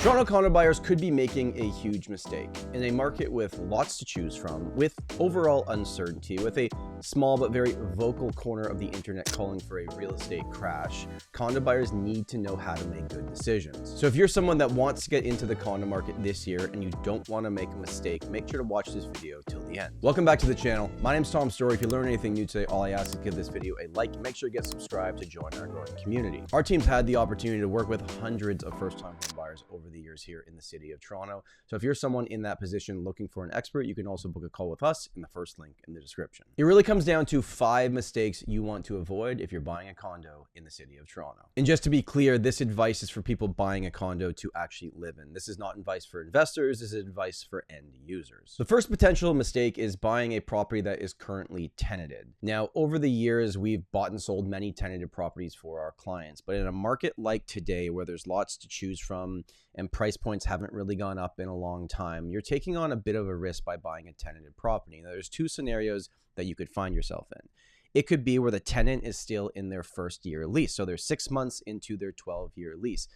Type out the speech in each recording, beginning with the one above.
Toronto condo buyers could be making a huge mistake. In a market with lots to choose from, with overall uncertainty, with a small but very vocal corner of the internet calling for a real estate crash, condo buyers need to know how to make good decisions. So if you're someone that wants to get into the condo market this year and you don't want to make a mistake, make sure to watch this video till the end. Welcome back to the channel. My name's Tom Storey. If you learn anything new today, all I ask is give this video a like and make sure you get subscribed to join our growing community. Our team's had the opportunity to work with hundreds of first-time home buyers over the years here in the city of Toronto. So if you're someone in that position looking for an expert, you can also book a call with us in the first link in the description. It really comes down to 5 mistakes you want to avoid if you're buying a condo in the city of Toronto. And just to be clear, this advice is for people buying a condo to actually live in. This is not advice for investors. This is advice for end users. The first potential mistake is buying a property that is currently tenanted. Now, over the years, we've bought and sold many tenanted properties for our clients, but in a market like today where there's lots to choose from and price points haven't really gone up in a long time, you're taking on a bit of a risk by buying a tenanted property. Now, there's 2 scenarios that you could find yourself in. It could be where the tenant is still in their first year lease. So they're 6 months into their 12-year lease.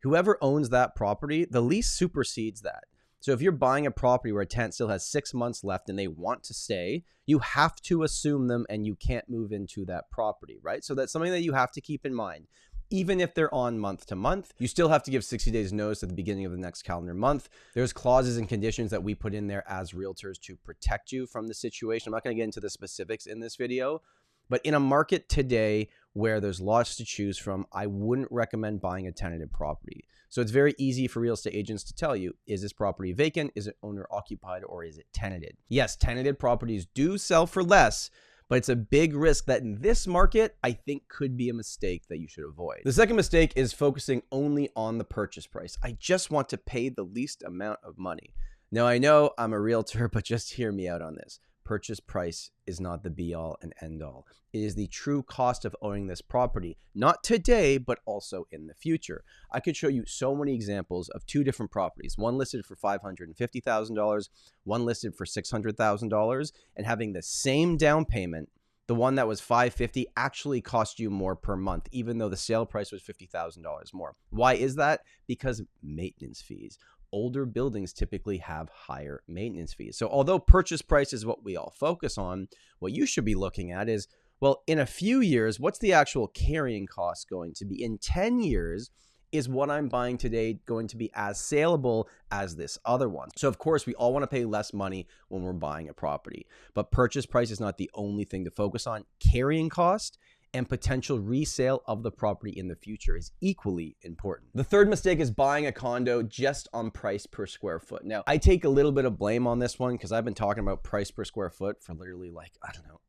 Whoever owns that property, the lease supersedes that. So if you're buying a property where a tenant still has 6 months left and they want to stay, you have to assume them and you can't move into that property, right? So that's something that you have to keep in mind. Even if they're on month to month, you still have to give 60 days notice at the beginning of the next calendar month. There's clauses and conditions that we put in there as realtors to protect you from the situation. I'm not going to get into the specifics in this video, but in a market today where there's lots to choose from, I wouldn't recommend buying a tenanted property. So it's very easy for real estate agents to tell you, is this property vacant? Is it owner occupied or is it tenanted? Yes, tenanted properties do sell for less, but it's a big risk that in this market, I think could be a mistake that you should avoid. The second mistake is focusing only on the purchase price. I just want to pay the least amount of money. Now, I know I'm a realtor, but just hear me out on this. Purchase price is not the be all and end all. It is the true cost of owning this property, not today, but also in the future. I could show you so many examples of 2 different properties, one listed for $550,000, one listed for $600,000, and having the same down payment. The one that was $550,000 actually cost you more per month, even though the sale price was $50,000 more. Why is that? Because maintenance fees. Older buildings typically have higher maintenance fees. So although purchase price is what we all focus on, what you should be looking at is, well, in a few years, what's the actual carrying cost going to be? In 10 years, is what I'm buying today going to be as saleable as this other one? So of course, we all want to pay less money when we're buying a property, but purchase price is not the only thing to focus on. Carrying cost and potential resale of the property in the future is equally important. The third mistake is buying a condo just on price per square foot. Now, I take a little bit of blame on this one because I've been talking about price per square foot for literally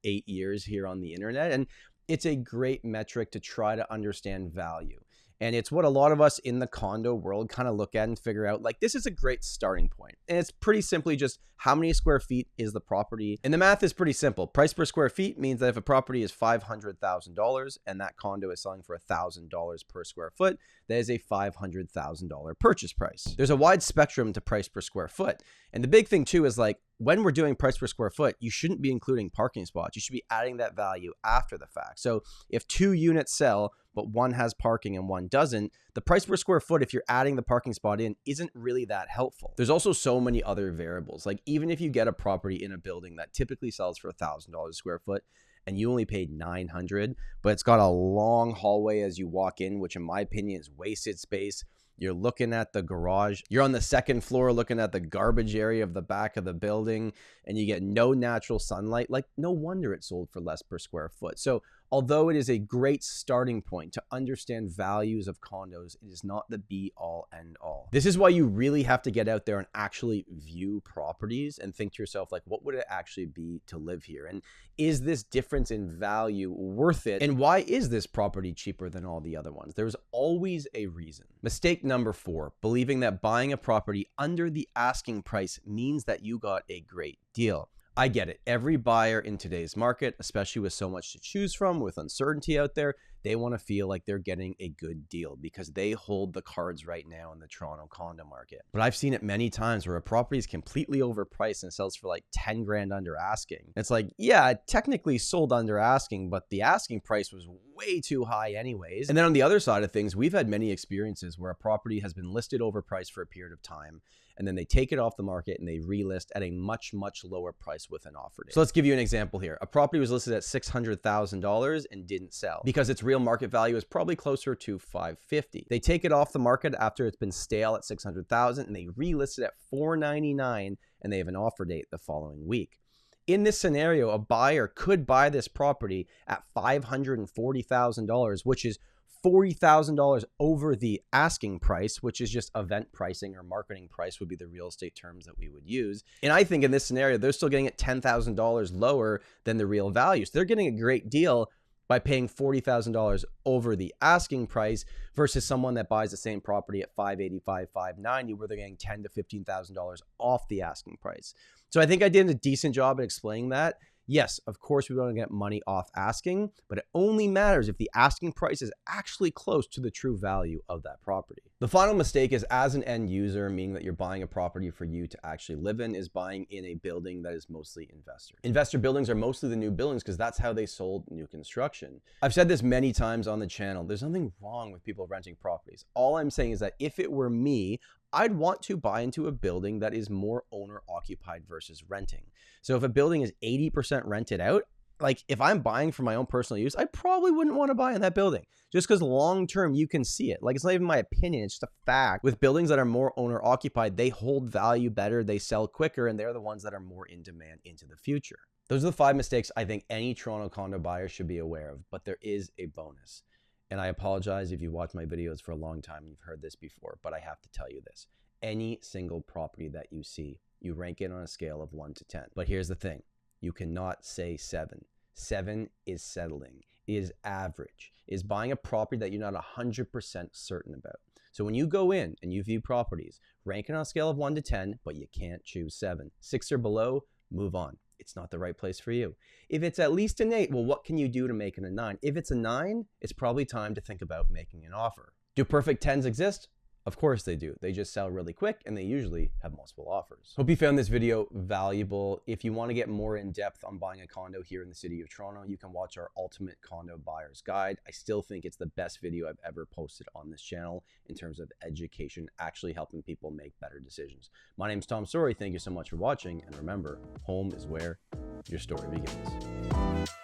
8 years here on the internet. And it's a great metric to try to understand value. And it's what a lot of us in the condo world kind of look at and figure out, this is a great starting point. And it's pretty simply just how many square feet is the property? And the math is pretty simple. Price per square feet means that if a property is $500,000 and that condo is selling for $1,000 per square foot, that is a $500,000 purchase price. There's a wide spectrum to price per square foot. And the big thing too is when we're doing price per square foot, you shouldn't be including parking spots. You should be adding that value after the fact. So if 2 units sell, but one has parking and one doesn't, the price per square foot, if you're adding the parking spot in, isn't really that helpful. There's also so many other variables. Even if you get a property in a building that typically sells for $1,000 a square foot, and you only paid $900, but it's got a long hallway as you walk in, which in my opinion is wasted space. You're looking at the garage. You're on the 2nd floor looking at the garbage area of the back of the building, and you get no natural sunlight. No wonder it sold for less per square foot. So although it is a great starting point to understand values of condos, it is not the be all end all. This is why you really have to get out there and actually view properties and think to yourself, what would it actually be to live here? And is this difference in value worth it? And why is this property cheaper than all the other ones? There's always a reason. Mistake number 4, believing that buying a property under the asking price means that you got a great deal. I get it. Every buyer in today's market, especially with so much to choose from, with uncertainty out there, they want to feel like they're getting a good deal because they hold the cards right now in the Toronto condo market. But I've seen it many times where a property is completely overpriced and sells for like 10 grand under asking. It's like, yeah, it technically sold under asking, but the asking price was way too high anyways. And then on the other side of things, we've had many experiences where a property has been listed overpriced for a period of time, and then they take it off the market and they relist at a much, much lower price with an offer date. So let's give you an example here. A property was listed at $600,000 and didn't sell because its real market value is probably closer to $550,000. They take it off the market after it's been stale at $600,000 and they relist it at $499,000 and they have an offer date the following week. In this scenario, a buyer could buy this property at $540,000, which is $40,000 over the asking price, which is just event pricing or marketing price would be the real estate terms that we would use. And I think in this scenario, they're still getting it $10,000 lower than the real value. So they're getting a great deal by paying $40,000 over the asking price versus someone that buys the same property at $585,000, $590,000, where they're getting $10,000 to $15,000 off the asking price. So I think I did a decent job at explaining that. Yes, of course, we want to get money off asking, but it only matters if the asking price is actually close to the true value of that property. The final mistake is, as an end user, meaning that you're buying a property for you to actually live in, is buying in a building that is mostly investor. Investor buildings are mostly the new buildings because that's how they sold new construction. I've said this many times on the channel. There's nothing wrong with people renting properties. All I'm saying is that if it were me, I'd want to buy into a building that is more owner occupied versus renting. So if a building is 80% rented out, like if I'm buying for my own personal use, I probably wouldn't want to buy in that building just because long-term you can see it. Like, it's not even my opinion, it's just a fact. With buildings that are more owner occupied, they hold value better, they sell quicker, and they're the ones that are more in demand into the future. Those are the 5 mistakes I think any Toronto condo buyer should be aware of, but there is a bonus. And I apologize if you watched my videos for a long time and you've heard this before, but I have to tell you this. Any single property that you see, you rank it on a scale of 1 to 10. But here's the thing. You cannot say 7. 7 is settling, is average, is buying a property that you're not 100% certain about. So when you go in and you view properties, rank it on a scale of 1 to 10, but you can't choose 7. 6 or below, move on. It's not the right place for you. If it's at least an 8, well, what can you do to make it a 9? If it's a 9, it's probably time to think about making an offer. Do perfect 10s exist? Of course they do. They just sell really quick and they usually have multiple offers. Hope you found this video valuable. If you want to get more in depth on buying a condo here in the city of Toronto, you can watch our Ultimate Condo Buyer's Guide. I still think it's the best video I've ever posted on this channel in terms of education, actually helping people make better decisions. My name's Tom Storey. Thank you so much for watching. And remember, home is where your story begins.